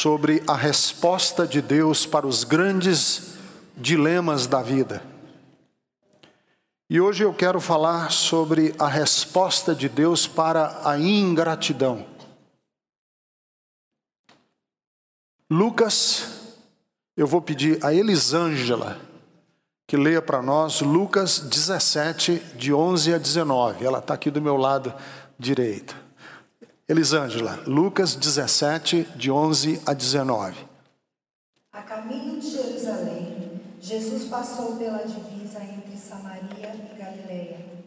sobre a resposta de Deus para os grandes dilemas da vida. E hoje eu quero falar sobre a resposta de Deus para a ingratidão. Lucas, eu vou pedir a Elisângela que leia para nós Lucas 17, de 11 a 19. Ela está aqui do meu lado direito. Elisângela, Lucas 17, de 11 a 19. A caminho de Jerusalém, Jesus passou pela divisa entre Samaria e Galileia.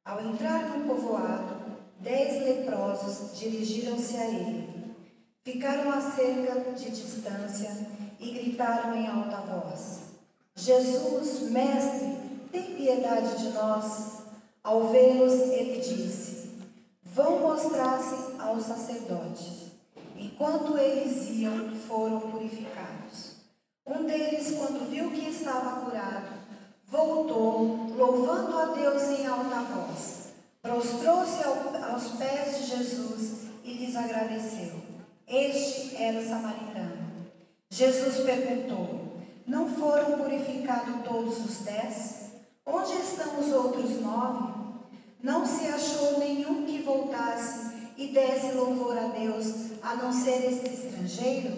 Ao entrar no povoado, 10 leprosos dirigiram-se a ele. Ficaram a cerca de distância e gritaram em alta voz: Jesus, mestre, tem piedade de nós. Ao vê-los, ele disse: vão mostrar-se aos sacerdotes. Enquanto eles iam, foram purificados. Um deles, quando viu que estava curado, voltou, louvando a Deus em alta voz. Prostrou-se aos pés de Jesus e lhes agradeceu. Este era samaritano. Jesus perguntou: não foram purificados todos os 10? Onde estão os outros 9? Não se achou nenhum que voltasse e desse louvor a Deus, a não ser este estrangeiro?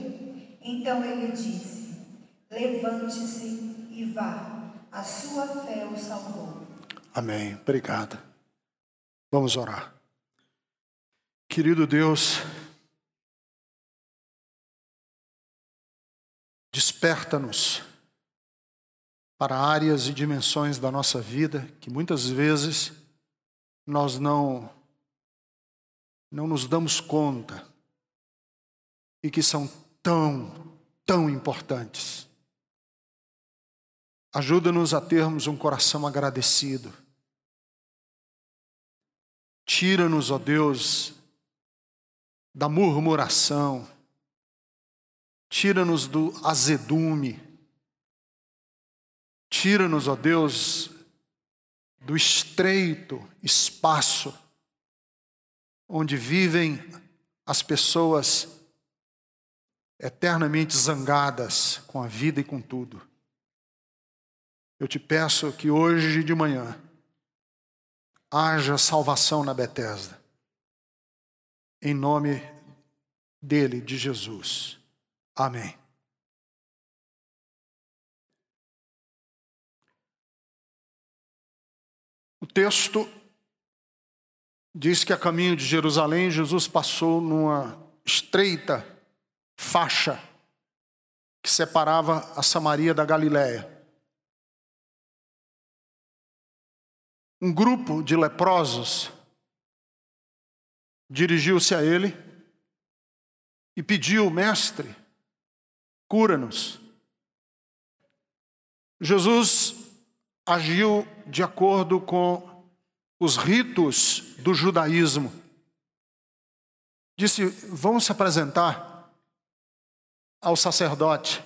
Então ele disse: levante-se e vá, a sua fé o salvou. Amém. Obrigado. Vamos orar. Querido Deus, desperta-nos para áreas e dimensões da nossa vida que muitas vezes nós não nos damos conta e que são tão importantes. Ajuda-nos a termos um coração agradecido. Tira-nos, ó Deus, da murmuração. Tira-nos do azedume. Tira-nos, ó Deus, do estreito espaço onde vivem as pessoas eternamente zangadas com a vida e com tudo. Eu te peço que hoje de manhã haja salvação na Betesda, em nome dele, de Jesus. Amém. O texto diz que a caminho de Jerusalém, Jesus passou numa estreita faixa que separava a Samaria da Galileia. Um grupo de leprosos dirigiu-se a ele e pediu: mestre, cura-nos. Jesus agiu de acordo com os ritos do judaísmo. Disse: vão se apresentar ao sacerdote.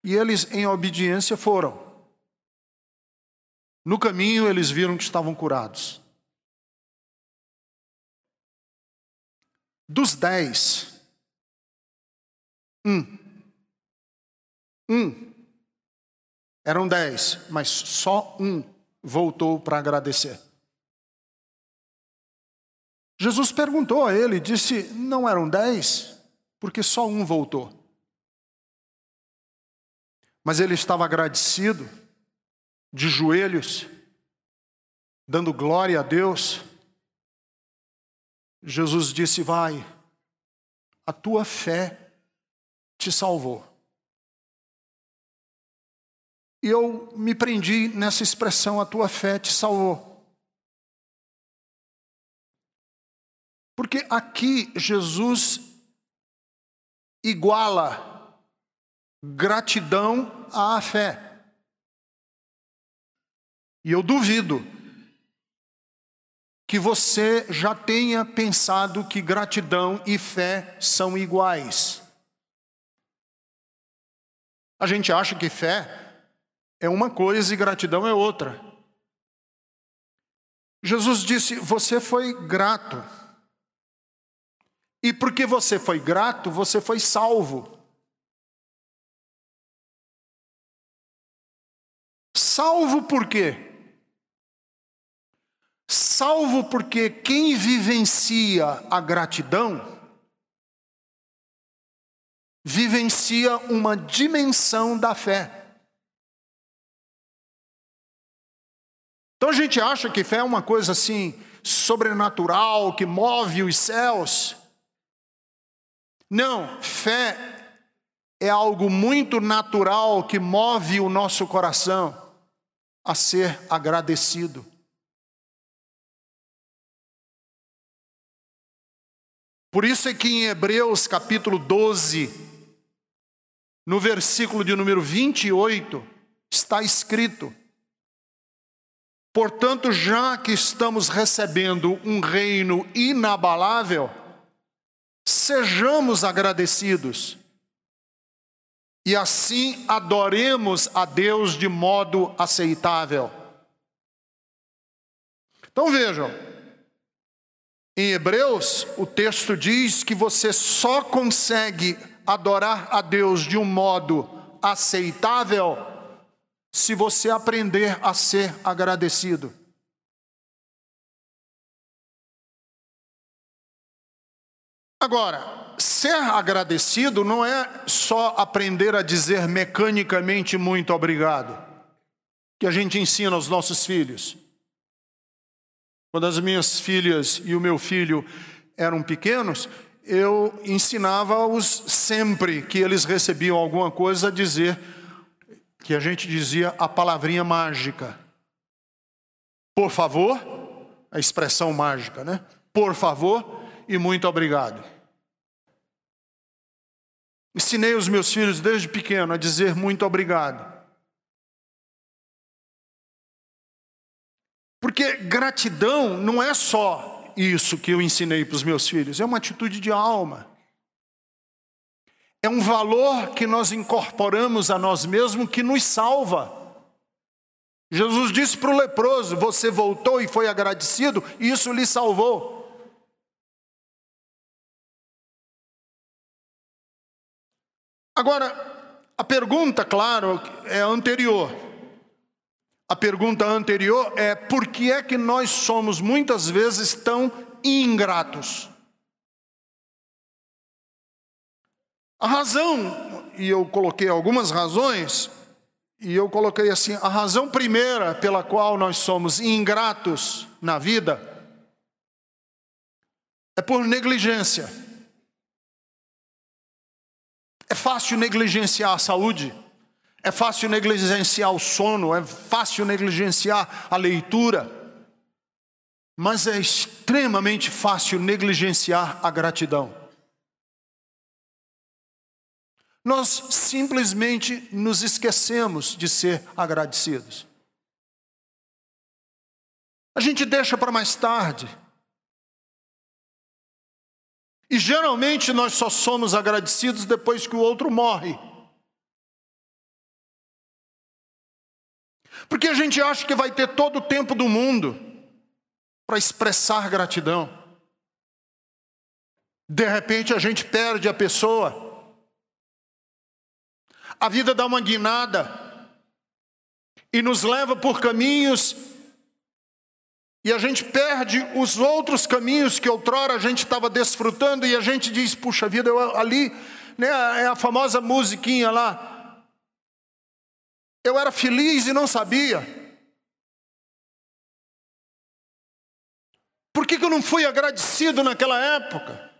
E eles, em obediência, foram. No caminho, eles viram que estavam curados. Dos 10, eram 10, mas só um voltou para agradecer. Jesus perguntou a ele, disse: não eram 10? Porque só um voltou. Mas ele estava agradecido, de joelhos, dando glória a Deus. Jesus disse: vai, a tua fé te salvou. E eu me prendi nessa expressão: a tua fé te salvou. Porque aqui Jesus iguala gratidão à fé. E eu duvido que você já tenha pensado que gratidão e fé são iguais. A gente acha que fé é uma coisa e gratidão é outra. Jesus disse: você foi grato E porque você foi grato, você foi salvo. Salvo por quê? Salvo porque quem vivencia a gratidão, vivencia uma dimensão da fé. Então a gente acha que fé é uma coisa assim, sobrenatural, que move os céus. Não, fé é algo muito natural que move o nosso coração a ser agradecido. Por isso é que em Hebreus capítulo 12, no versículo de número 28, está escrito: portanto, já que estamos recebendo um reino inabalável, sejamos agradecidos e assim adoremos a Deus de modo aceitável. Então vejam, em Hebreus o texto diz que você só consegue adorar a Deus de um modo aceitável se você aprender a ser agradecido. Agora, ser agradecido não é só aprender a dizer mecanicamente muito obrigado, que a gente ensina aos nossos filhos. Quando as minhas filhas e o meu filho eram pequenos, eu ensinava-os sempre que eles recebiam alguma coisa a dizer, que a gente dizia a palavrinha mágica. Por favor, a expressão mágica, né? Por favor e muito obrigado. Ensinei os meus filhos desde pequeno a dizer muito obrigado. Porque gratidão não é só isso que eu ensinei para os meus filhos, é uma atitude de alma. É um valor que nós incorporamos a nós mesmos que nos salva. Jesus disse para o leproso: você voltou e foi agradecido, e isso lhe salvou. Agora, a pergunta, claro, é anterior. A pergunta anterior é: por que é que nós somos muitas vezes tão ingratos? A razão, e eu coloquei algumas razões, e eu coloquei assim: a razão primeira pela qual nós somos ingratos na vida é por negligência. É fácil negligenciar a saúde, é fácil negligenciar o sono, é fácil negligenciar a leitura, mas é extremamente fácil negligenciar a gratidão. Nós simplesmente nos esquecemos de ser agradecidos. A gente deixa para mais tarde. E geralmente nós só somos agradecidos depois que o outro morre. Porque a gente acha que vai ter todo o tempo do mundo para expressar gratidão. De repente a gente perde a pessoa. A vida dá uma guinada e nos leva por caminhos, e a gente perde os outros caminhos que outrora a gente estava desfrutando, e a gente diz: puxa vida, eu ali, né, é a famosa musiquinha lá, eu era feliz e não sabia. Por que eu não fui agradecido naquela época?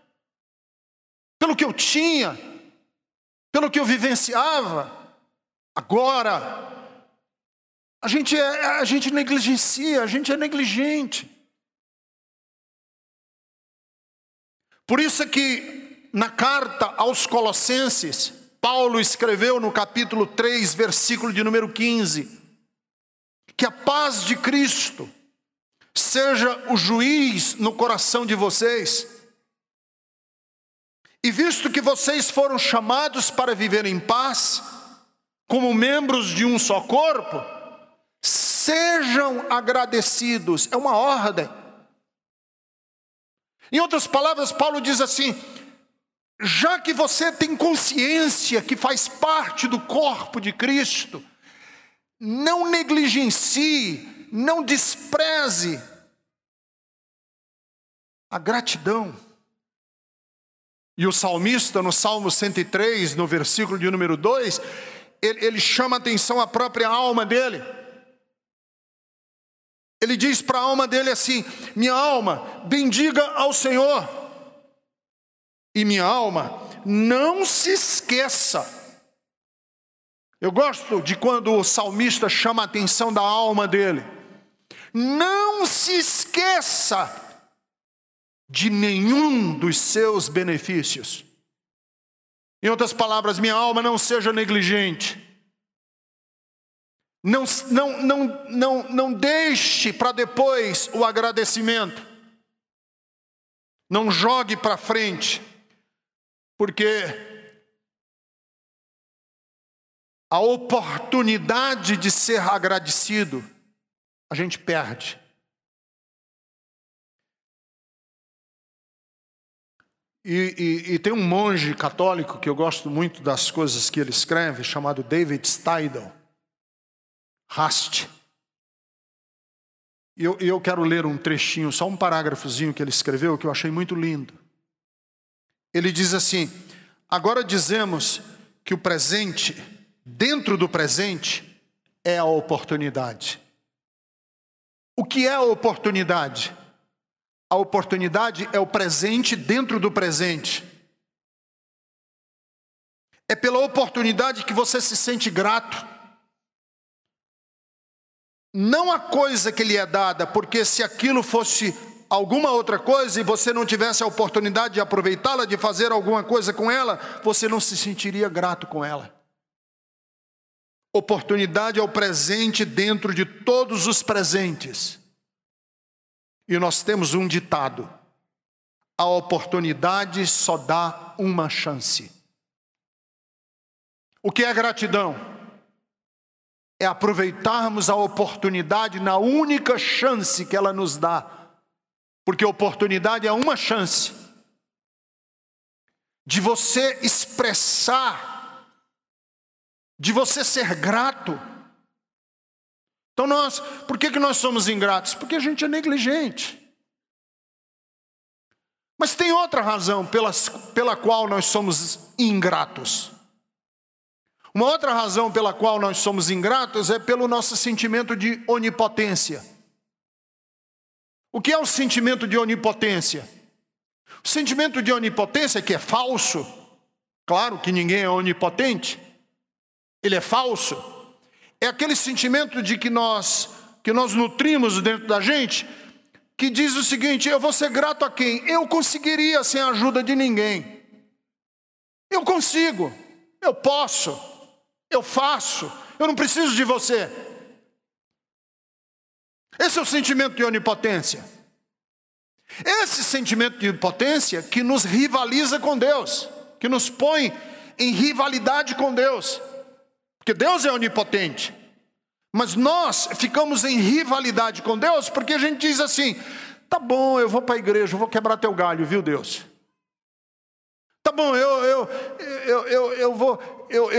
Pelo que eu tinha, pelo que eu vivenciava. Agora a gente negligencia, a gente é negligente. Por isso é que na carta aos Colossenses, Paulo escreveu no capítulo 3, versículo de número 15, que a paz de Cristo seja o juiz no coração de vocês. E visto que vocês foram chamados para viver em paz, como membros de um só corpo, sejam agradecidos. É uma ordem. Em outras palavras, Paulo diz assim: já que você tem consciência que faz parte do corpo de Cristo, não negligencie, não despreze a gratidão. E o salmista, no Salmo 103, no versículo de número 2, ele chama a atenção à própria alma dele. Ele diz para a alma dele assim: minha alma, bendiga ao Senhor. E minha alma, não se esqueça. Eu gosto de quando o salmista chama a atenção da alma dele. Não se esqueça de nenhum dos seus benefícios. Em outras palavras, minha alma, não seja negligente. Não deixe para depois o agradecimento. Não jogue para frente, porque a oportunidade de ser agradecido, a gente perde. E tem um monge católico que eu gosto muito das coisas que ele escreve, chamado David Steidl Rast. E eu quero ler um trechinho, só um parágrafozinho que ele escreveu, que eu achei muito lindo. Ele diz assim: agora dizemos que o presente, dentro do presente, é a oportunidade. O que é a oportunidade? A oportunidade é o presente dentro do presente. É pela oportunidade que você se sente grato. Não a coisa que lhe é dada, porque se aquilo fosse alguma outra coisa e você não tivesse a oportunidade de aproveitá-la, de fazer alguma coisa com ela, você não se sentiria grato com ela. Oportunidade é o presente dentro de todos os presentes. E nós temos um ditado: a oportunidade só dá uma chance. O que é gratidão? É aproveitarmos a oportunidade na única chance que ela nos dá. Porque a oportunidade é uma chance de você expressar, de você ser grato. Então por que nós somos ingratos? Porque a gente é negligente. Mas tem outra razão pela qual nós somos ingratos. Uma outra razão pela qual nós somos ingratos é pelo nosso sentimento de onipotência. O que é o sentimento de onipotência? O sentimento de onipotência, que é falso, claro que ninguém é onipotente, ele é falso. É aquele sentimento de que nós nutrimos dentro da gente, que diz o seguinte: eu vou ser grato a quem? Eu conseguiria sem a ajuda de ninguém. Eu consigo, eu posso, eu faço, eu não preciso de você. Esse é o sentimento de onipotência. Esse sentimento de onipotência que nos rivaliza com Deus, que nos põe em rivalidade com Deus. Porque Deus é onipotente. Mas nós ficamos em rivalidade com Deus porque a gente diz assim: tá bom, eu vou para a igreja, eu vou quebrar teu galho, viu, Deus? Tá bom, eu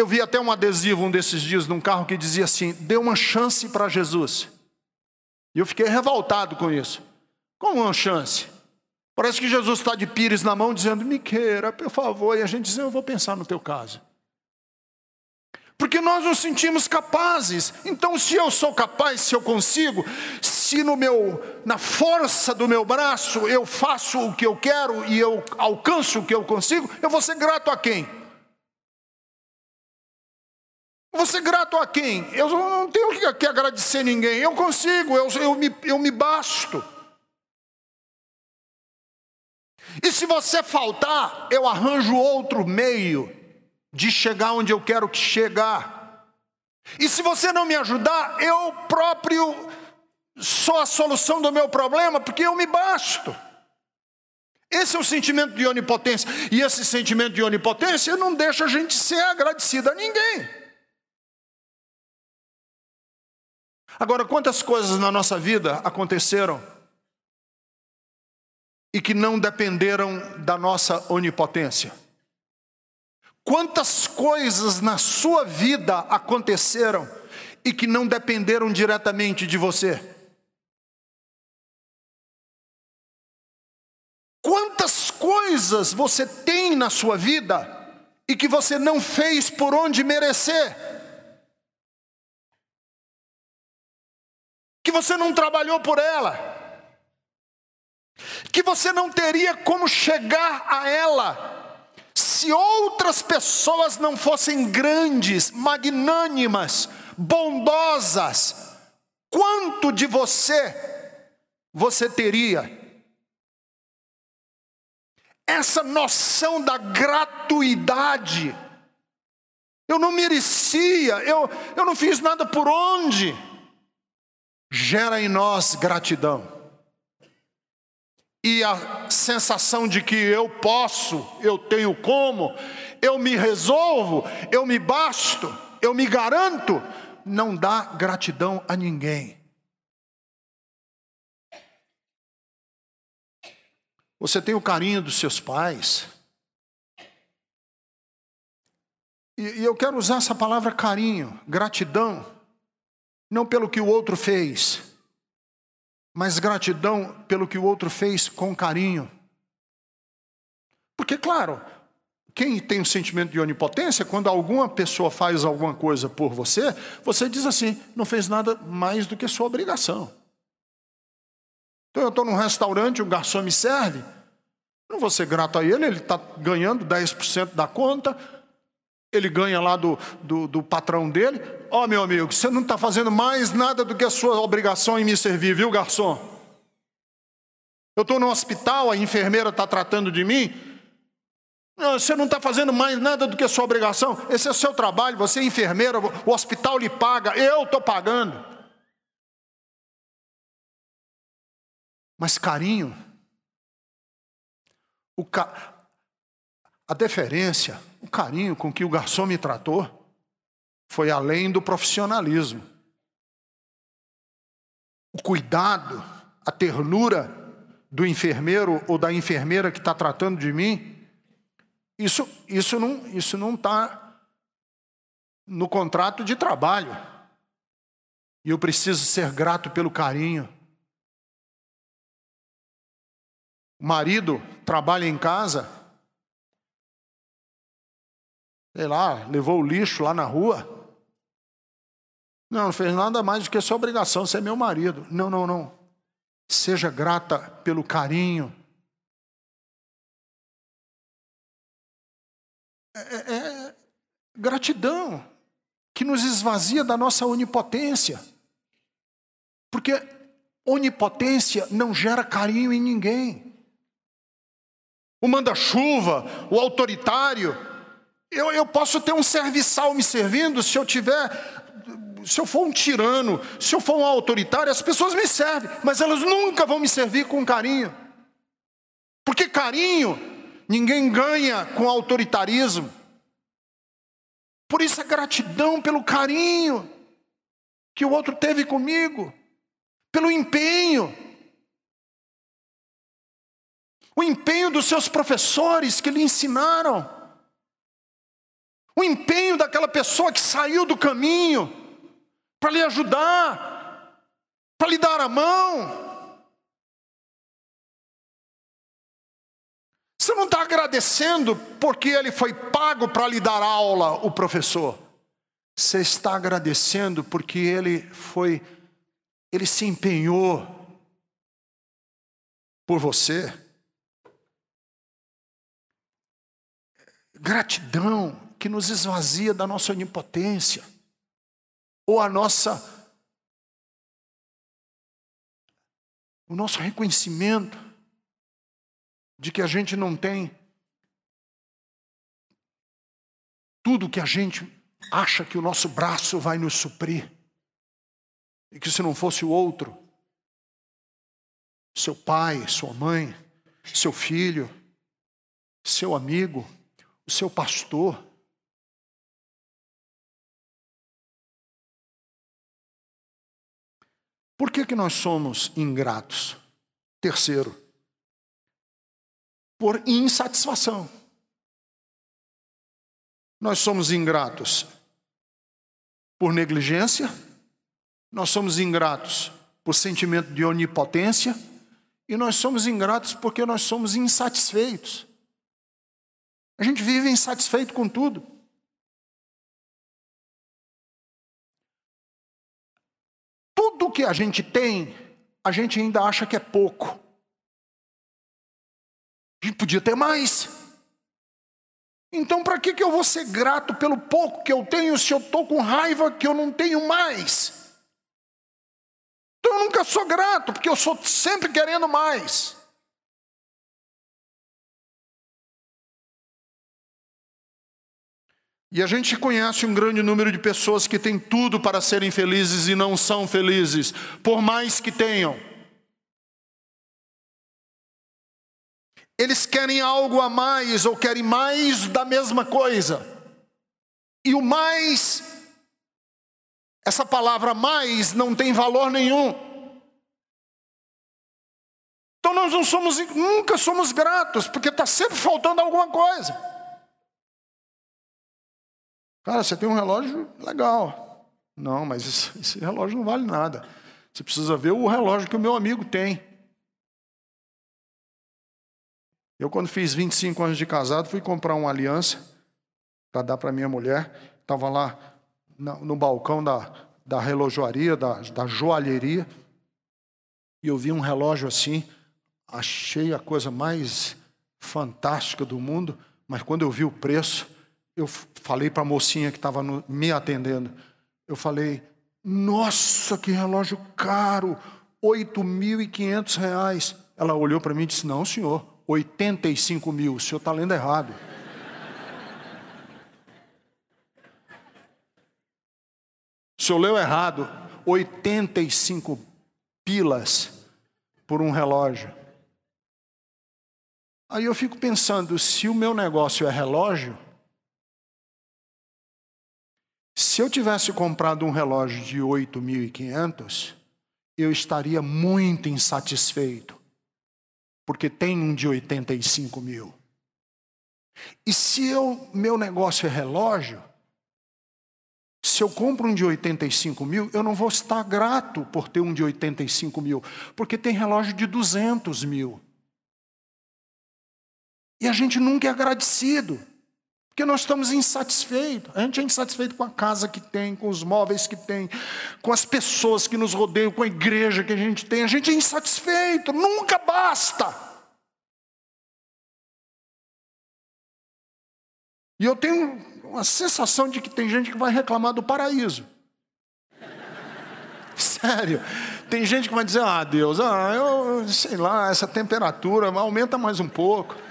vi até um adesivo um desses dias num carro que dizia assim: dê uma chance para Jesus. E eu fiquei revoltado com isso. Como uma chance? Parece que Jesus está de pires na mão dizendo: me queira, por favor. E a gente diz: eu vou pensar no teu caso. Porque nós nos sentimos capazes. Então, se eu sou capaz, se eu consigo, se na força do meu braço eu faço o que eu quero e eu alcanço o que eu consigo, eu vou ser grato a quem? Eu vou ser grato a quem? Eu não tenho que agradecer ninguém. Eu consigo, eu me basto. E se você faltar, eu arranjo outro meio de chegar onde eu quero chegar. E se você não me ajudar, eu próprio sou a solução do meu problema, porque eu me basto. Esse é o sentimento de onipotência. E esse sentimento de onipotência não deixa a gente ser agradecido a ninguém. Agora, quantas coisas na nossa vida aconteceram e que não dependeram da nossa onipotência? Quantas coisas na sua vida aconteceram e que não dependeram diretamente de você? Quantas coisas você tem na sua vida e que você não fez por onde merecer? Que você não trabalhou por ela? Que você não teria como chegar a ela se outras pessoas não fossem grandes, magnânimas, bondosas? Quanto de você teria? Essa noção da gratuidade. Eu não merecia, eu não fiz nada por onde. Gera em nós gratidão. E a sensação de que eu posso, eu tenho como, eu me resolvo, eu me basto, eu me garanto, não dá gratidão a ninguém. Você tem o carinho dos seus pais. E eu quero usar essa palavra carinho, gratidão, não pelo que o outro fez, mas gratidão pelo que o outro fez com carinho. Porque, claro, quem tem um sentimento de onipotência, quando alguma pessoa faz alguma coisa por você, você diz assim, não fez nada mais do que sua obrigação. Então eu estou num restaurante, o garçom me serve, não vou ser grato a ele está ganhando 10% da conta, ele ganha lá do patrão dele. Ó, meu amigo, você não está fazendo mais nada do que a sua obrigação em me servir, viu, garçom? Eu estou no hospital, a enfermeira está tratando de mim. Não, você não está fazendo mais nada do que a sua obrigação. Esse é o seu trabalho, você é enfermeira, o hospital lhe paga, eu estou pagando. Mas carinho, a deferência, o carinho com que o garçom me tratou foi além do profissionalismo. O cuidado, a ternura do enfermeiro ou da enfermeira que está tratando de mim, isso não está no contrato de trabalho. E eu preciso ser grato pelo carinho. O marido trabalha em casa, sei lá, levou o lixo lá na rua. Não fez nada mais do que a sua obrigação, você é meu marido. Não. Seja grata pelo carinho. Gratidão que nos esvazia da nossa onipotência. Porque onipotência não gera carinho em ninguém. O manda-chuva, o autoritário, eu posso ter um serviçal me servindo se eu for um tirano, se eu for um autoritário, as pessoas me servem, mas elas nunca vão me servir com carinho. Porque carinho, ninguém ganha com autoritarismo. Por isso a gratidão pelo carinho que o outro teve comigo, pelo empenho. O empenho dos seus professores que lhe ensinaram. O empenho daquela pessoa que saiu do caminho para lhe ajudar, para lhe dar a mão. Você não está agradecendo porque ele foi pago para lhe dar aula, o professor. Você está agradecendo porque ele se empenhou por você. Gratidão que nos esvazia da nossa onipotência, ou o nosso reconhecimento de que a gente não tem tudo que a gente acha que o nosso braço vai nos suprir, e que se não fosse o outro, seu pai, sua mãe, seu filho, seu amigo, o seu pastor. Por que nós somos ingratos? Terceiro, por insatisfação. Nós somos ingratos por negligência, nós somos ingratos por sentimento de onipotência, e nós somos ingratos porque nós somos insatisfeitos. A gente vive insatisfeito com tudo. Tudo que a gente tem, a gente ainda acha que é pouco. A gente podia ter mais. Então, para que eu vou ser grato pelo pouco que eu tenho se eu estou com raiva que eu não tenho mais? Então, eu nunca sou grato, porque eu sou sempre querendo mais. E a gente conhece um grande número de pessoas que têm tudo para serem felizes e não são felizes, por mais que tenham. Eles querem algo a mais ou querem mais da mesma coisa. E o mais, essa palavra mais não tem valor nenhum. Então nós nunca somos gratos, porque está sempre faltando alguma coisa. Cara, você tem um relógio legal. Não, mas esse relógio não vale nada. Você precisa ver o relógio que o meu amigo tem. Eu, quando fiz 25 anos de casado, fui comprar uma aliança para dar para minha mulher. Estava lá no balcão da relojoaria, da joalheria. E eu vi um relógio assim. Achei a coisa mais fantástica do mundo. Mas quando eu vi o preço, eu falei para a mocinha que estava me atendendo. Eu falei, nossa, que relógio caro, R$8.500. Ela olhou para mim e disse, não, senhor, 85 mil, o senhor está lendo errado. O senhor leu errado, 85 pilas por um relógio. Aí eu fico pensando, se o meu negócio é relógio, se eu tivesse comprado um relógio de 8.500, eu estaria muito insatisfeito, porque tem um de 85 mil. E se meu negócio é relógio, se eu compro um de 85 mil, eu não vou estar grato por ter um de 85 mil, porque tem relógio de 200 mil. E a gente nunca é agradecido, porque nós estamos insatisfeitos. A gente é insatisfeito com a casa que tem, com os móveis que tem, com as pessoas que nos rodeiam, com a igreja que a gente tem. A gente é insatisfeito, nunca basta. E eu tenho uma sensação de que tem gente que vai reclamar do paraíso. Sério. Tem gente que vai dizer, Deus, eu sei lá, essa temperatura aumenta mais um pouco.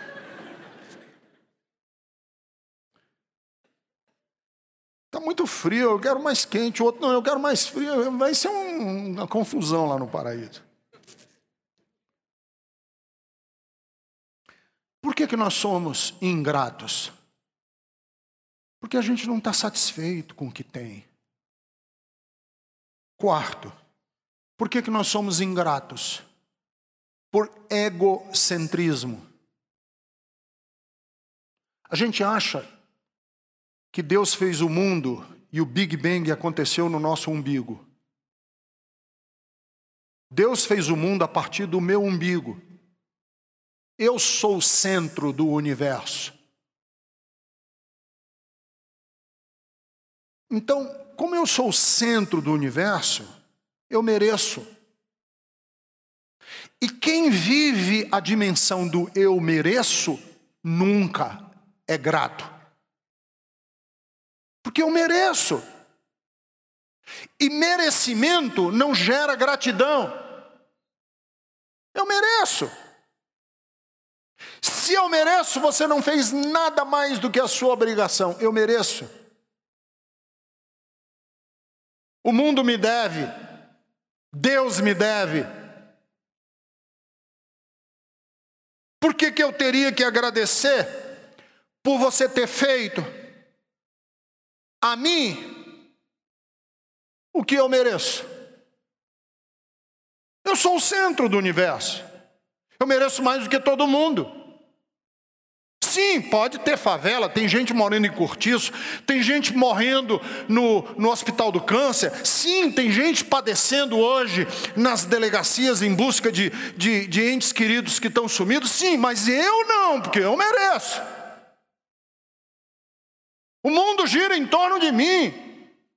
Está muito frio, eu quero mais quente. O outro, não, eu quero mais frio. Vai ser uma confusão lá no paraíso. Por que nós somos ingratos? Porque a gente não está satisfeito com o que tem. Quarto, por que nós somos ingratos? Por egocentrismo. A gente acha que Deus fez o mundo e o Big Bang aconteceu no nosso umbigo. Deus fez o mundo a partir do meu umbigo. Eu sou o centro do universo. Então, como eu sou o centro do universo, eu mereço. E quem vive a dimensão do eu mereço, nunca é grato. Porque eu mereço. E merecimento não gera gratidão. Eu mereço. Se eu mereço, você não fez nada mais do que a sua obrigação. Eu mereço. O mundo me deve. Deus me deve. Por que eu teria que agradecer por você ter feito a mim o que eu mereço? Eu sou o centro do universo. Eu mereço mais do que todo mundo. Sim, pode ter favela, tem gente morrendo em cortiço, tem gente morrendo no Hospital do Câncer. Sim, tem gente padecendo hoje nas delegacias em busca de entes queridos que estão sumidos. Sim, mas eu não, porque eu mereço. O mundo gira em torno de mim.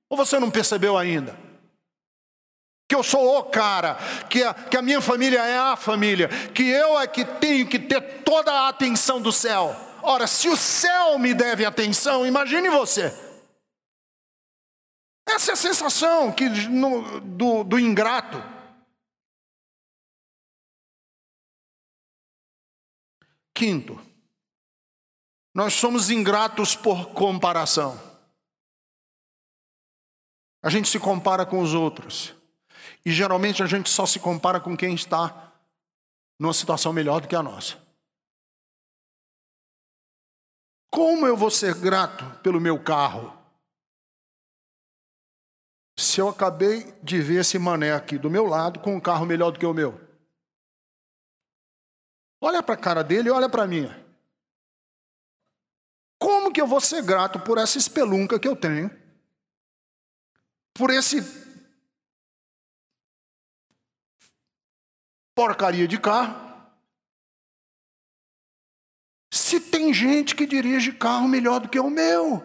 Ou você não percebeu ainda? Que eu sou o cara, que a minha família é a família, que eu é que tenho que ter toda a atenção do céu. Ora, se o céu me deve atenção, imagine você. Essa é a sensação do ingrato. Quinto, nós somos ingratos por comparação. A gente se compara com os outros. E geralmente a gente só se compara com quem está numa situação melhor do que a nossa. Como eu vou ser grato pelo meu carro, se eu acabei de ver esse mané aqui do meu lado com um carro melhor do que o meu? Olha para a cara dele e olha para a minha. Como que eu vou ser grato por essa espelunca que eu tenho? Por esse porcaria de carro? Se tem gente que dirige carro melhor do que o meu.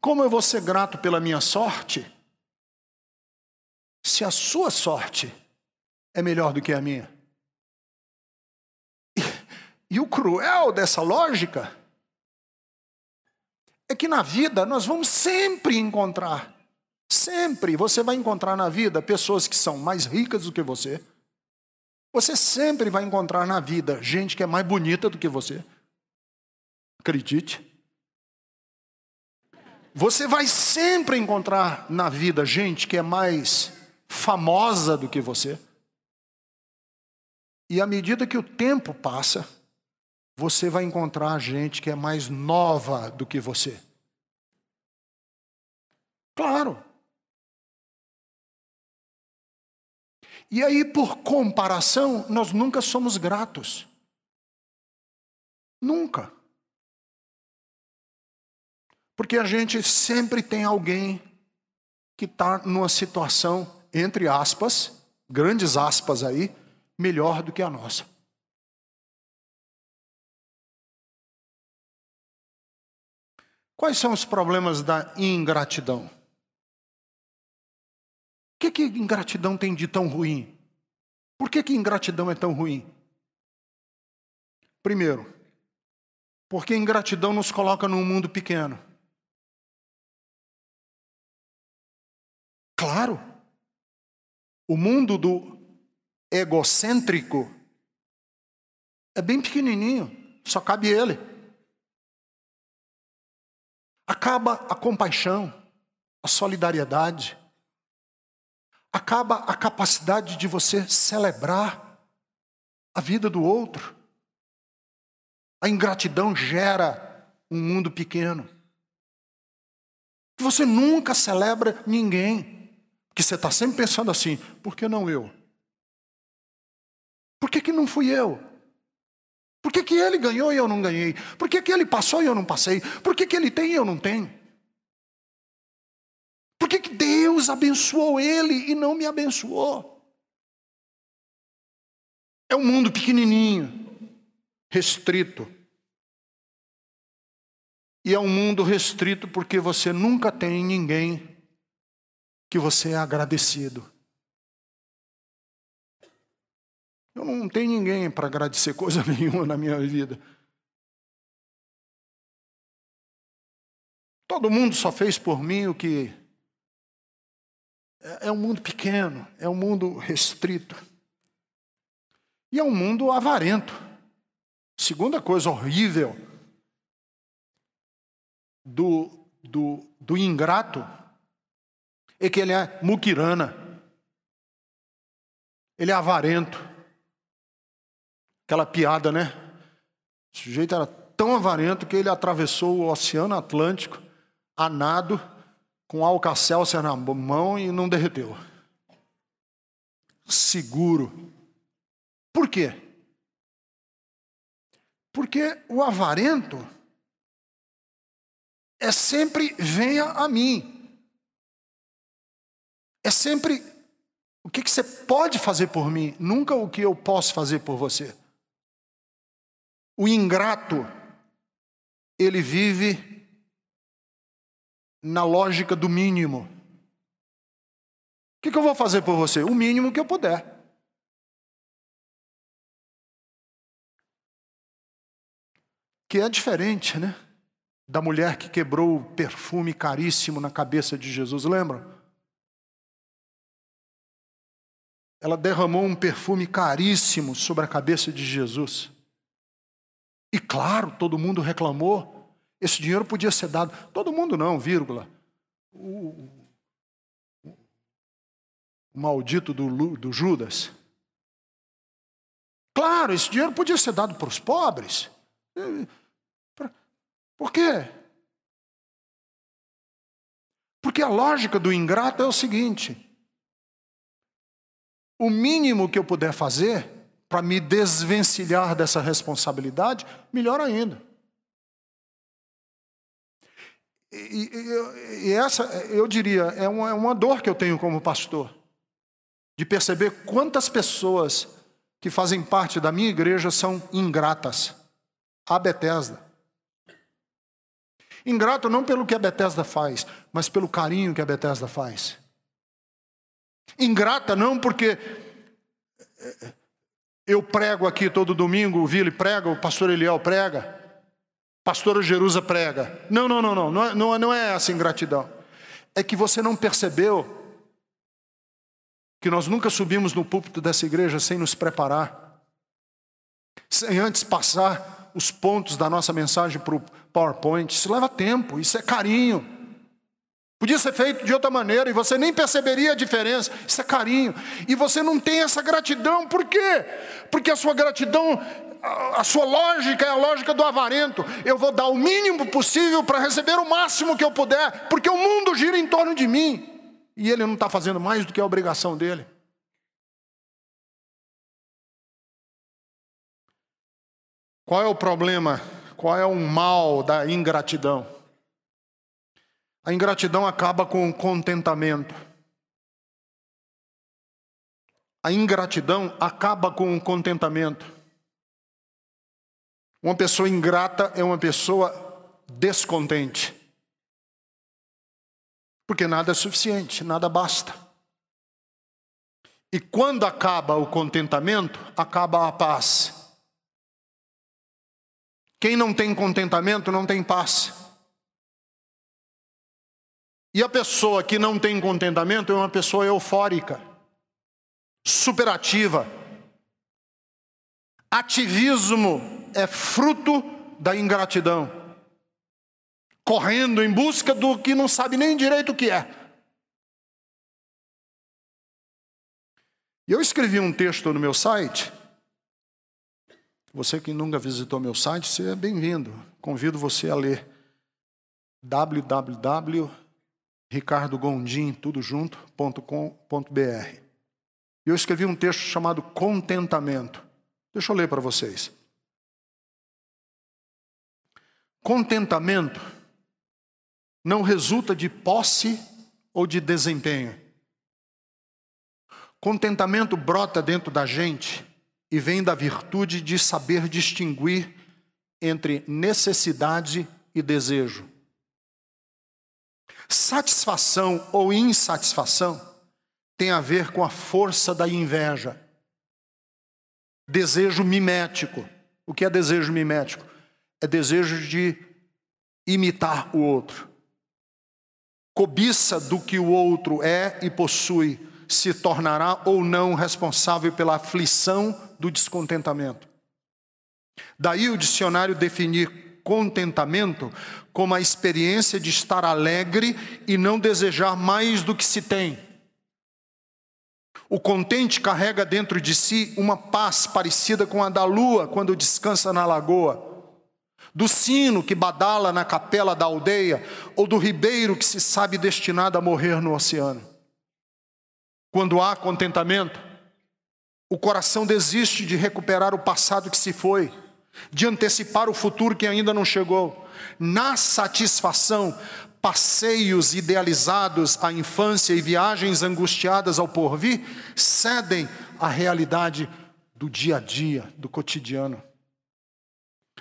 Como eu vou ser grato pela minha sorte, se a sua sorte é melhor do que a minha? E o cruel dessa lógica é que na vida nós vamos sempre encontrar, sempre você vai encontrar na vida pessoas que são mais ricas do que você. Você sempre vai encontrar na vida gente que é mais bonita do que você. Acredite. Você vai sempre encontrar na vida gente que é mais famosa do que você. E à medida que o tempo passa, você vai encontrar gente que é mais nova do que você. Claro. E aí, por comparação, nós nunca somos gratos. Nunca. Porque a gente sempre tem alguém que está numa situação, entre aspas, grandes aspas aí, melhor do que a nossa. Quais são os problemas da ingratidão? O que ingratidão tem de tão ruim? Por que ingratidão é tão ruim? Primeiro, porque ingratidão nos coloca num mundo pequeno. Claro, o mundo do egocêntrico é bem pequenininho, só cabe ele. Acaba a compaixão, a solidariedade. Acaba a capacidade de você celebrar a vida do outro. A ingratidão gera um mundo pequeno. Você nunca celebra ninguém. Porque você está sempre pensando assim, por que não eu? Por que não fui eu? Por que ele ganhou e eu não ganhei? Por que ele passou e eu não passei? Por que ele tem e eu não tenho? Por que Deus abençoou ele e não me abençoou? É um mundo pequenininho, restrito. E é um mundo restrito porque você nunca tem ninguém que você é agradecido. Eu não tenho ninguém para agradecer coisa nenhuma na minha vida. Todo mundo só fez por mim o que... É um mundo pequeno, é um mundo restrito. E é um mundo avarento. Segunda coisa horrível do ingrato é que ele é muquirana. Ele é avarento. Aquela piada, né? O sujeito era tão avarento que ele atravessou o Oceano Atlântico a nado, com Alka-Seltzer na mão e não derreteu. seguro. Por quê? Porque o avarento é sempre venha a mim. É sempre o que você pode fazer por mim, nunca o que eu posso fazer por você. O ingrato, ele vive na lógica do mínimo. O que eu vou fazer por você? O mínimo que eu puder. Que é diferente, né? Da mulher que quebrou o perfume caríssimo na cabeça de Jesus, lembra? Ela derramou um perfume caríssimo sobre a cabeça de Jesus. E claro, todo mundo reclamou. Esse dinheiro podia ser dado. Todo mundo não, vírgula. O maldito do Judas. Claro, esse dinheiro podia ser dado para os pobres. Por quê? Porque a lógica do ingrato é o seguinte: o mínimo que eu puder fazer para me desvencilhar dessa responsabilidade, melhor ainda. E essa, eu diria, é uma dor que eu tenho como pastor, de perceber quantas pessoas que fazem parte da minha igreja são ingratas à Betesda. Ingrato não pelo que a Betesda faz, mas pelo carinho que a Betesda faz. Ingrata não porque eu prego aqui todo domingo, o Vili prega, o pastor Eliel prega, pastora Jerusa prega. Não é essa ingratidão. É que você não percebeu que nós nunca subimos no púlpito dessa igreja sem nos preparar, sem antes passar os pontos da nossa mensagem para o PowerPoint. Isso leva tempo, isso é carinho. Podia ser feito de outra maneira e você nem perceberia a diferença. Isso é carinho. E você não tem essa gratidão. Por quê? Porque a sua gratidão, a sua lógica é a lógica do avarento. Eu vou dar o mínimo possível para receber o máximo que eu puder, porque o mundo gira em torno de mim. E ele não está fazendo mais do que a obrigação dele. Qual é o problema? Qual é o mal da ingratidão? A ingratidão acaba com o contentamento. A ingratidão acaba com o contentamento. Uma pessoa ingrata é uma pessoa descontente. Porque nada é suficiente, nada basta. E quando acaba o contentamento, acaba a paz. Quem não tem contentamento não tem paz. E a pessoa que não tem contentamento é uma pessoa eufórica, superativa. Ativismo é fruto da ingratidão, correndo em busca do que não sabe nem direito o que é. E eu escrevi um texto no meu site. Você que nunca visitou meu site, você é bem-vindo. Convido você a ler www.ricardogondim.com.br. E eu escrevi um texto chamado Contentamento. Deixa eu ler para vocês. Contentamento não resulta de posse ou de desempenho. Contentamento brota dentro da gente e vem da virtude de saber distinguir entre necessidade e desejo. Satisfação ou insatisfação tem a ver com a força da inveja. Desejo mimético. O que é desejo mimético? É desejo de imitar o outro. Cobiça do que o outro é e possui, se tornará ou não responsável pela aflição do descontentamento. Daí o dicionário definir contentamento como a experiência de estar alegre e não desejar mais do que se tem. O contente carrega dentro de si uma paz parecida com a da lua quando descansa na lagoa, do sino que badala na capela da aldeia ou do ribeiro que se sabe destinado a morrer no oceano. Quando há contentamento, O coração desiste de recuperar o passado que se foi, de antecipar o futuro que ainda não chegou. Na satisfação, passeios idealizados à infância e viagens angustiadas ao porvir cedem à realidade do dia a dia, do cotidiano.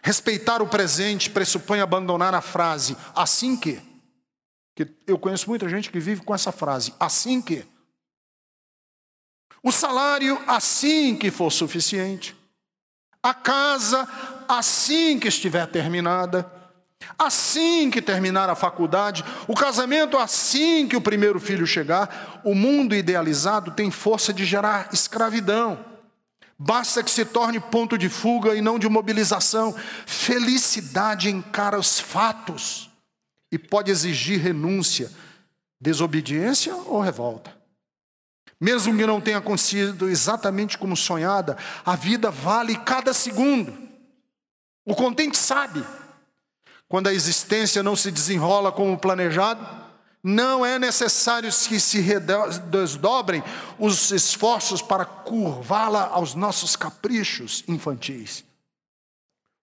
Respeitar o presente pressupõe abandonar a frase assim que eu conheço muita gente que vive com essa frase, assim que. O salário assim que for suficiente. A casa assim que estiver terminada. Assim que terminar a faculdade. O casamento assim que o primeiro filho chegar. O mundo idealizado tem força de gerar escravidão. Basta que se torne ponto de fuga e não de mobilização. Felicidade encara os fatos e pode exigir renúncia, desobediência ou revolta. Mesmo que não tenha acontecido exatamente como sonhada, a vida vale cada segundo. O contente sabe. Quando a existência não se desenrola como planejado, não é necessário que se desdobrem os esforços para curvá-la aos nossos caprichos infantis.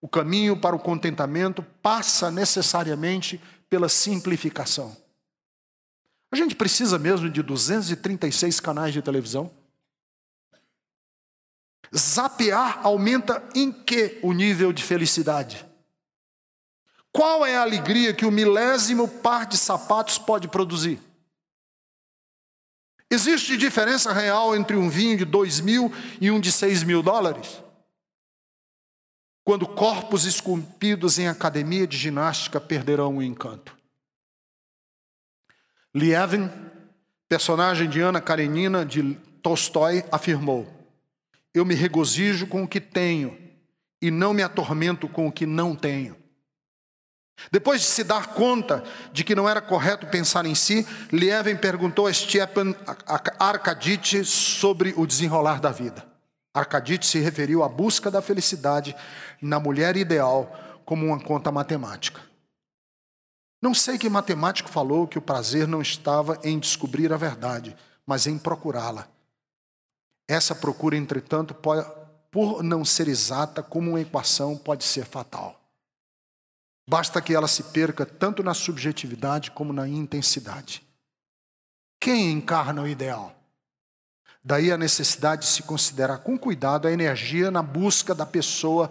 O caminho para o contentamento passa necessariamente pela simplificação. A gente precisa mesmo de 236 canais de televisão? Zapear aumenta em que o nível de felicidade? Qual é a alegria que o milésimo par de sapatos pode produzir? Existe diferença real entre um vinho de 2.000 e um de 6.000 dólares? Quando corpos esculpidos em academia de ginástica perderão o encanto. Lievin, personagem de Ana Karenina de Tolstói, afirmou: eu me regozijo com o que tenho e não me atormento com o que não tenho. Depois de se dar conta de que não era correto pensar em si, Lievin perguntou a Stepan Arcadite sobre o desenrolar da vida. Arcadite se referiu à busca da felicidade na mulher ideal como uma conta matemática. Não sei que matemático falou que o prazer não estava em descobrir a verdade, mas em procurá-la. Essa procura, entretanto, por não ser exata como uma equação, pode ser fatal. Basta que ela se perca tanto na subjetividade como na intensidade. Quem encarna o ideal? Daí a necessidade de se considerar com cuidado a energia na busca da pessoa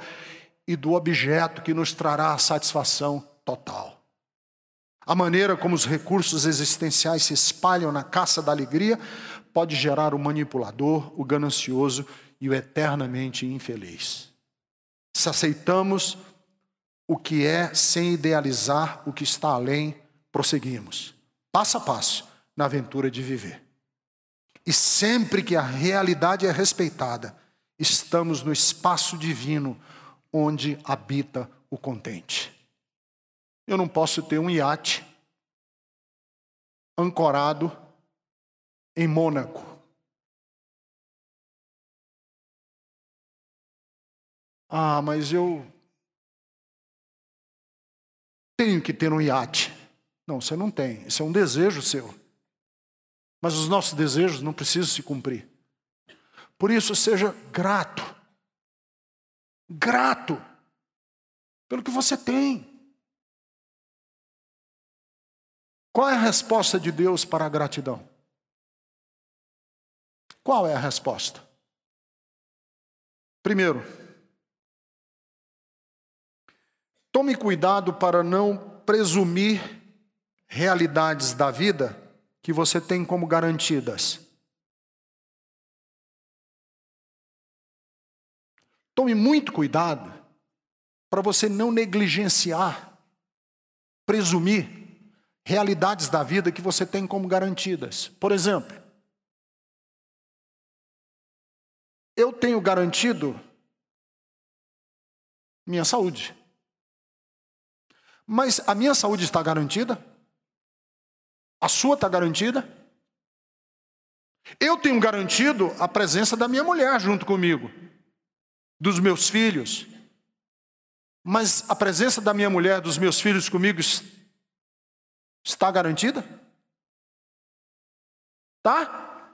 e do objeto que nos trará a satisfação total. A maneira como os recursos existenciais se espalham na caça da alegria pode gerar o manipulador, o ganancioso e o eternamente infeliz. Se aceitamos o que é sem idealizar o que está além, prosseguimos, passo a passo, na aventura de viver. E sempre que a realidade é respeitada, estamos no espaço divino onde habita o contente. Eu não posso ter um iate ancorado em Mônaco. Ah, mas eu tenho que ter um iate. Não, você não tem. Isso é um desejo seu. Mas os nossos desejos não precisam se cumprir. Por isso, seja grato. Grato pelo que você tem. Qual é a resposta de Deus para a gratidão? Qual é a resposta? Primeiro, tome cuidado para não presumir realidades da vida que você tem como garantidas. Tome muito cuidado para você não negligenciar, presumir realidades da vida que você tem como garantidas. Por exemplo, eu tenho garantido minha saúde. Mas a minha saúde está garantida? A sua está garantida? Eu tenho garantido a presença da minha mulher junto comigo, dos meus filhos. Mas a presença da minha mulher, dos meus filhos comigo, está garantida? Tá?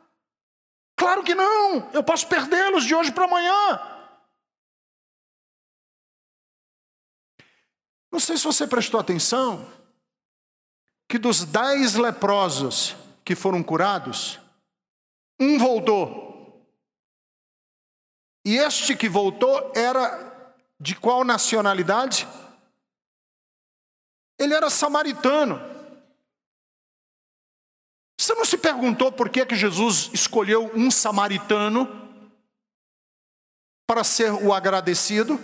Claro que não, eu posso perdê-los de hoje para amanhã. Não sei se você prestou atenção, que dos 10 leprosos que foram curados, um voltou. E este que voltou era de qual nacionalidade? Ele era samaritano. Você não se perguntou por que Jesus escolheu um samaritano para ser o agradecido?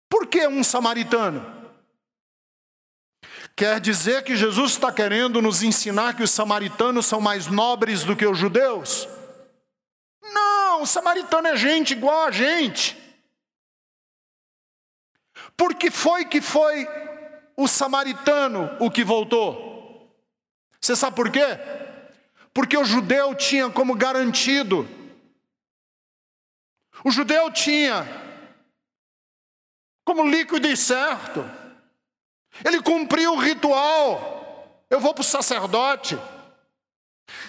Por que um samaritano? Quer dizer que Jesus está querendo nos ensinar que os samaritanos são mais nobres do que os judeus? Não, o samaritano é gente igual a gente. Por que foi o samaritano o que voltou? Você sabe por quê? Porque o judeu tinha como garantido. O judeu tinha como líquido e certo. Ele cumpriu o ritual. Eu vou para o sacerdote.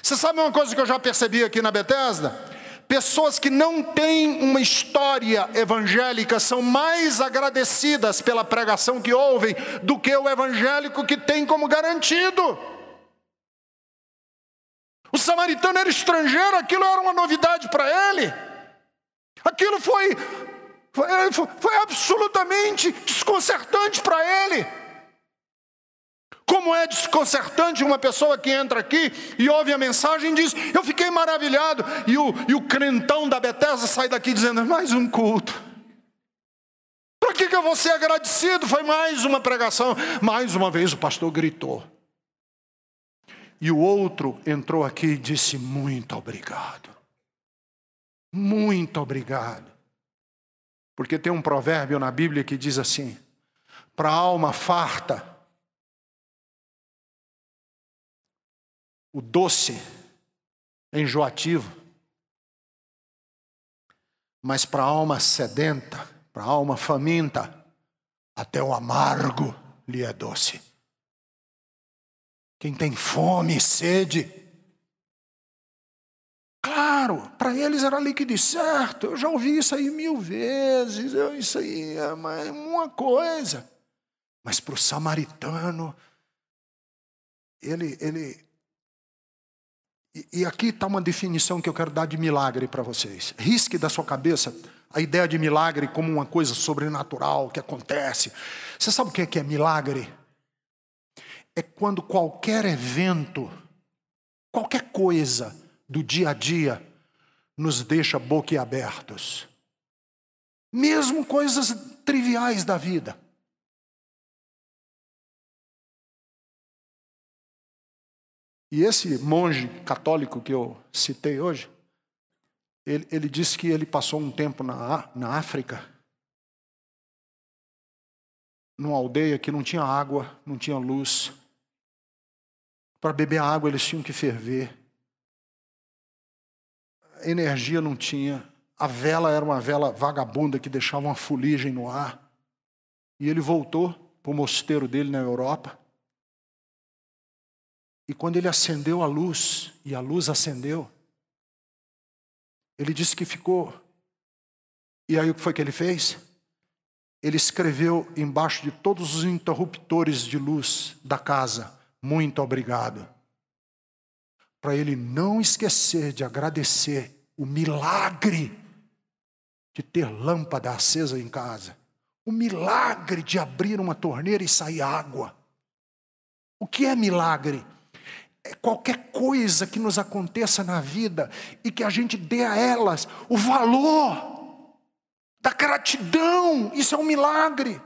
Você sabe uma coisa que eu já percebi aqui na Betesda? Pessoas que não têm uma história evangélica são mais agradecidas pela pregação que ouvem do que o evangélico que tem como garantido. O samaritano era estrangeiro, aquilo era uma novidade para ele. Aquilo foi absolutamente desconcertante para ele. Como é desconcertante uma pessoa que entra aqui e ouve a mensagem e diz: eu fiquei maravilhado. E o crentão da Betesda sai daqui dizendo: mais um culto. Para que eu vou ser agradecido? Foi mais uma pregação. Mais uma vez o pastor gritou. E o outro entrou aqui e disse: muito obrigado. Muito obrigado. Porque tem um provérbio na Bíblia que diz assim: para a alma farta, o doce é enjoativo, mas para a alma sedenta, para a alma faminta, até o amargo lhe é doce. Quem tem fome e sede, claro, para eles era líquido e certo. Eu já ouvi isso aí 1000 vezes. Isso aí é uma coisa. Mas para o samaritano, E aqui está uma definição que eu quero dar de milagre para vocês. Risque da sua cabeça a ideia de milagre como uma coisa sobrenatural que acontece. Você sabe o que é milagre? É quando qualquer evento, qualquer coisa do dia a dia nos deixa boquiabertos. Mesmo coisas triviais da vida. E esse monge católico que eu citei hoje, ele disse que ele passou um tempo na África, numa aldeia que não tinha água, não tinha luz. Para beber a água eles tinham que ferver. A energia não tinha. A vela era uma vela vagabunda que deixava uma fuligem no ar. E ele voltou para o mosteiro dele na Europa. E quando ele acendeu a luz, e a luz acendeu, ele disse que ficou. E aí o que foi que ele fez? Ele escreveu embaixo de todos os interruptores de luz da casa: muito obrigado. Para ele não esquecer de agradecer o milagre de ter lâmpada acesa em casa. O milagre de abrir uma torneira e sair água. O que é milagre? É qualquer coisa que nos aconteça na vida e que a gente dê a elas o valor da gratidão. Isso é um milagre.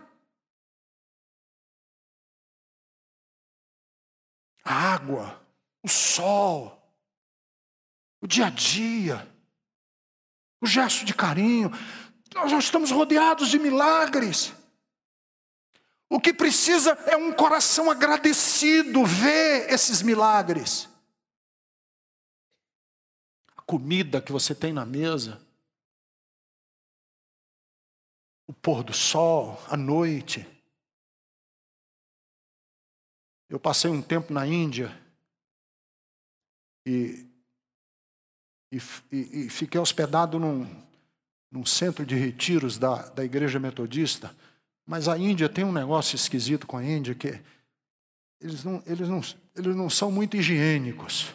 A água, o sol, o dia a dia, o gesto de carinho. Nós já estamos rodeados de milagres. O que precisa é um coração agradecido, ver esses milagres. A comida que você tem na mesa, o pôr do sol, a noite. Eu passei um tempo na Índia e e fiquei hospedado num centro de retiros da igreja metodista. Mas a Índia tem um negócio esquisito com a Índia, que eles não são muito higiênicos.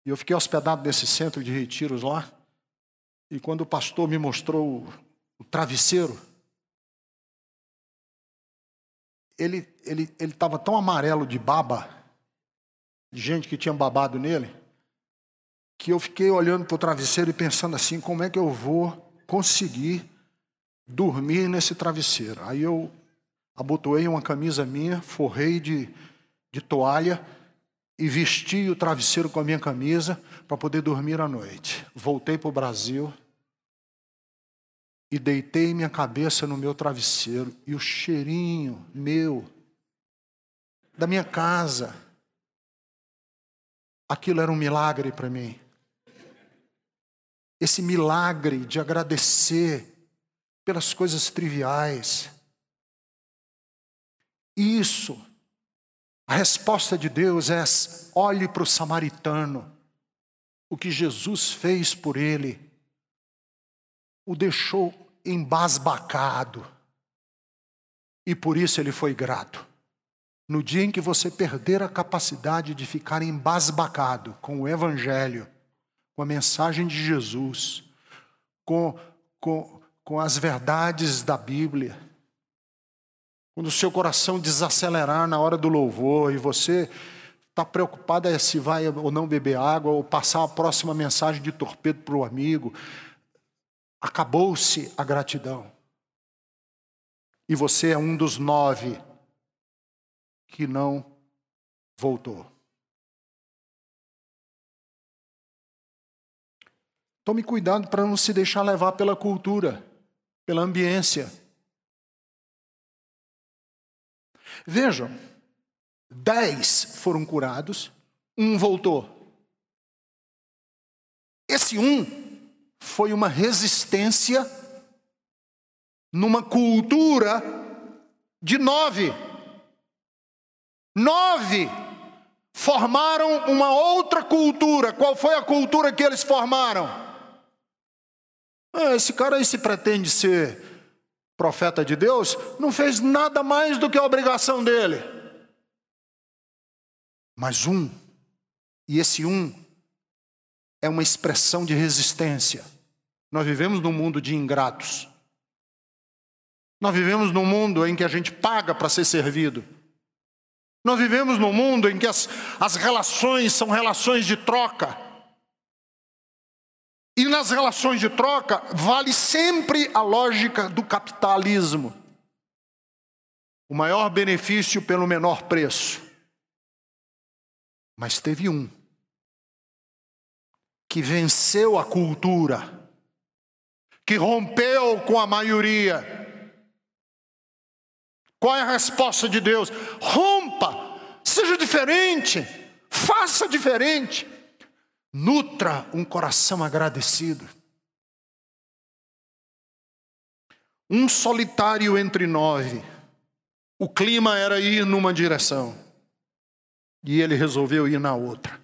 E eu fiquei hospedado nesse centro de retiros lá, e quando o pastor me mostrou o travesseiro, ele estava tão amarelo de baba, de gente que tinha babado nele, que eu fiquei olhando para o travesseiro e pensando assim, como é que eu vou conseguir dormir nesse travesseiro? Aí eu abotoei uma camisa minha, forrei de toalha e vesti o travesseiro com a minha camisa para poder dormir à noite. Voltei para o Brasil e deitei minha cabeça no meu travesseiro, e o cheirinho da minha casa, aquilo era um milagre para mim. Esse milagre de agradecer pelas coisas triviais. Isso, a resposta de Deus é: olhe para o samaritano. O que Jesus fez por ele o deixou embasbacado, e por isso ele foi grato. No dia em que você perder a capacidade de ficar embasbacado com o Evangelho, com a mensagem de Jesus, com as verdades da Bíblia, quando o seu coração desacelerar na hora do louvor e você está preocupado se vai ou não beber água, ou passar a próxima mensagem de torpedo para o amigo, acabou-se a gratidão. E você é um dos 9 que não voltou. Tome cuidado para não se deixar levar pela cultura, pela ambiência. Vejam, 10 foram curados, 1 voltou. Esse 1 foi uma resistência numa cultura de 9. 9 formaram uma outra cultura. Qual foi a cultura que eles formaram? Esse cara aí se pretende ser profeta de Deus, não fez nada mais do que a obrigação dele. Mas 1, e esse 1 é uma expressão de resistência. Nós vivemos num mundo de ingratos. Nós vivemos num mundo em que a gente paga para ser servido. Nós vivemos num mundo em que as relações são relações de troca. E nas relações de troca, vale sempre a lógica do capitalismo. O maior benefício pelo menor preço. Mas teve 1 que venceu a cultura, que rompeu com a maioria. Qual é a resposta de Deus? Rompa, seja diferente, faça diferente. Nutra um coração agradecido. Um solitário entre 9. O clima era ir numa direção, e ele resolveu ir na outra.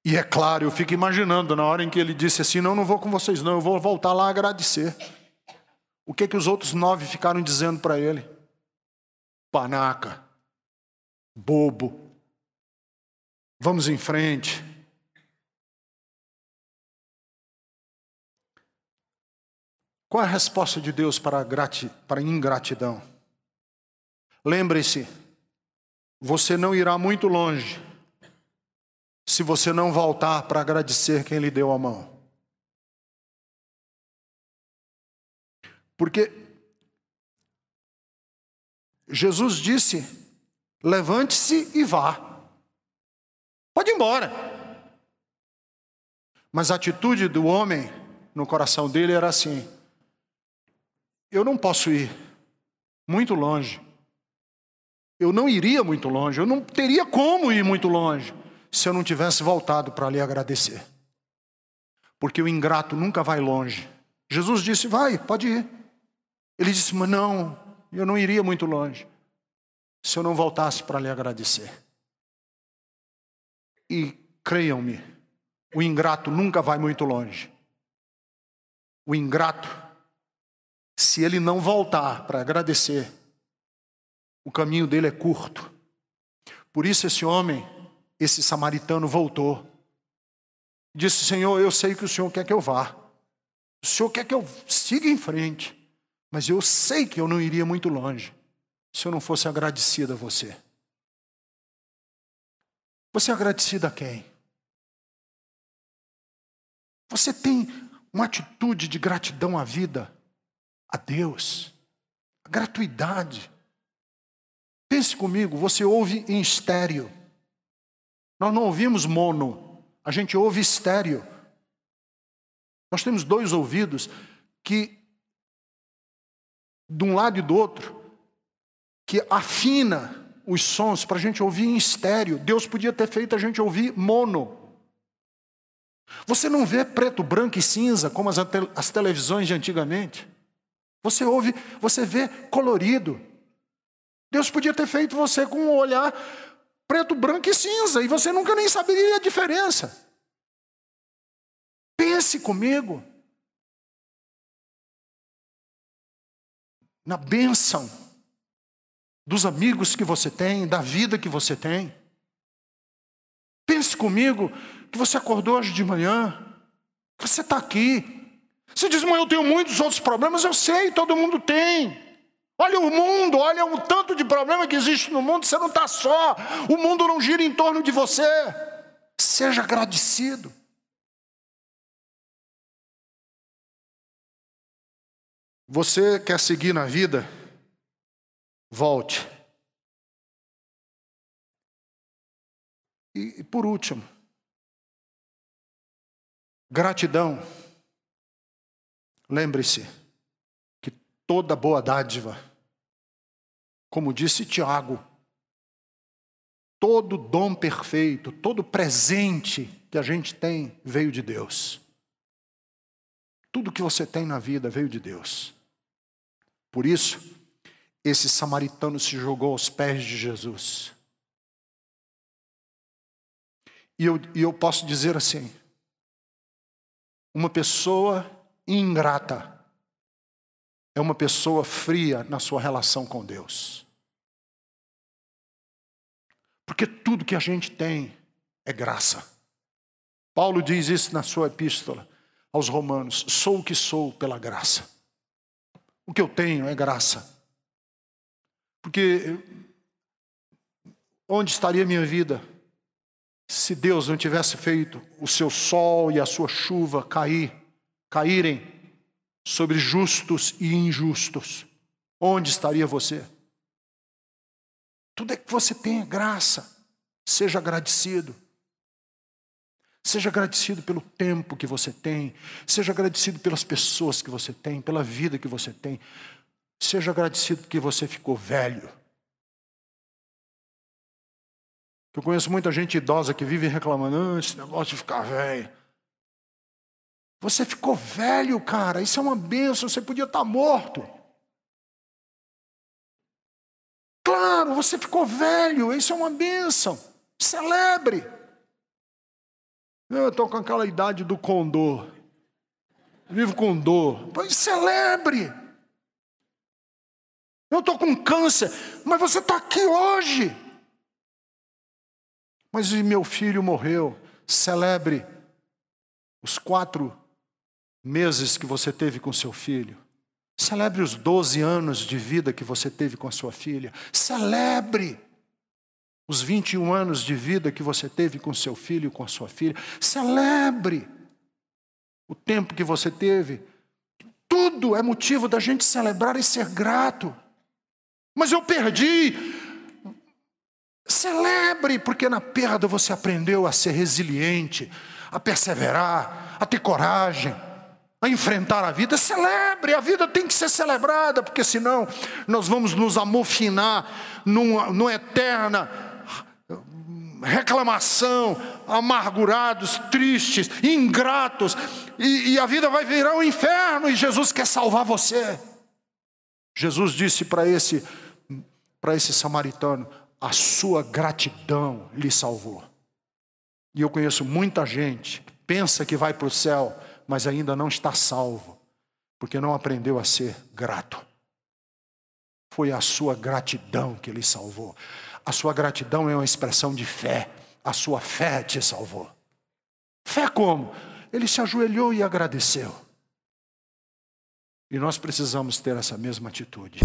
E é claro, eu fico imaginando na hora em que ele disse assim: não vou com vocês não, eu vou voltar lá agradecer. O que os outros 9 ficaram dizendo para ele? Panaca, bobo, vamos em frente. Qual é a resposta de Deus para ingratidão? Lembre-se, você não irá muito longe se você não voltar para agradecer quem lhe deu a mão. Porque Jesus disse: levante-se e vá. Pode ir embora. Mas a atitude do homem no coração dele era assim: eu não posso ir muito longe. Eu não iria muito longe. Eu não teria como ir muito longe se eu não tivesse voltado para lhe agradecer. Porque o ingrato nunca vai longe. Jesus disse: vai, pode ir. Ele disse: mas não, eu não iria muito longe se eu não voltasse para lhe agradecer. E creiam-me, o ingrato nunca vai muito longe. O ingrato, se ele não voltar para agradecer, o caminho dele é curto. Por isso esse homem, esse samaritano voltou. Disse: Senhor, eu sei que o Senhor quer que eu vá. O Senhor quer que eu siga em frente. Mas eu sei que eu não iria muito longe se eu não fosse agradecido a você. Você é agradecido a quem? Você tem uma atitude de gratidão à vida, a Deus, a gratuidade. Pense comigo, você ouve em estéreo. Nós não ouvimos mono, a gente ouve estéreo. Nós temos 2 ouvidos que, de um lado e do outro, que afina os sons para a gente ouvir em estéreo. Deus podia ter feito a gente ouvir mono. Você não vê preto, branco e cinza como as televisões de antigamente. Você ouve, você vê colorido. Deus podia ter feito você com um olhar preto, branco e cinza, e você nunca nem saberia a diferença. Pense comigo na bênção dos amigos que você tem, da vida que você tem. Pense comigo que você acordou hoje de manhã, que você está aqui. Você diz: mas eu tenho muitos outros problemas. Eu sei, todo mundo tem. Olha o mundo, olha o tanto de problema que existe no mundo. Você não está só, o mundo não gira em torno de você. Seja agradecido. Você quer seguir na vida? Volte. E por último, gratidão. Lembre-se que toda boa dádiva, como disse Tiago, todo dom perfeito, todo presente que a gente tem veio de Deus. Tudo que você tem na vida veio de Deus. Por isso, esse samaritano se jogou aos pés de Jesus. E eu posso dizer assim: uma pessoa ingrata é uma pessoa fria na sua relação com Deus. Porque tudo que a gente tem é graça. Paulo diz isso na sua epístola aos Romanos: sou o que sou pela graça. O que eu tenho é graça. Porque onde estaria a minha vida se Deus não tivesse feito o seu sol e a sua chuva caírem sobre justos e injustos? Onde estaria você? Tudo é que você tem é graça. Seja agradecido. Seja agradecido pelo tempo que você tem. Seja agradecido pelas pessoas que você tem, pela vida que você tem. Seja agradecido porque você ficou velho. Eu conheço muita gente idosa que vive reclamando: esse negócio de ficar velho. Você ficou velho, cara. Isso é uma bênção. Você podia estar morto. Claro, você ficou velho. Isso é uma bênção. Celebre. Eu estou com aquela idade do condor. Vivo com dor. Pois celebre. Eu estou com câncer. Mas você está aqui hoje. Mas meu filho morreu. Celebre os 4 meses que você teve com seu filho. Celebre os 12 anos de vida que você teve com a sua filha. Celebre os 21 anos de vida que você teve com seu filho e com a sua filha. Celebre o tempo que você teve. Tudo é motivo da gente celebrar e ser grato. Mas eu perdi. Celebre, porque na perda você aprendeu a ser resiliente, a perseverar, a ter coragem, a enfrentar a vida. Celebre, a vida tem que ser celebrada, porque senão nós vamos nos amofinar numa eterna reclamação, amargurados, tristes, ingratos, e a vida vai virar um inferno, e Jesus quer salvar você. Jesus disse para esse samaritano: a sua gratidão lhe salvou. E eu conheço muita gente que pensa que vai para o céu, mas ainda não está salvo, porque não aprendeu a ser grato. Foi a sua gratidão que lhe salvou. A sua gratidão é uma expressão de fé. A sua fé te salvou. Fé como? Ele se ajoelhou e agradeceu. E nós precisamos ter essa mesma atitude.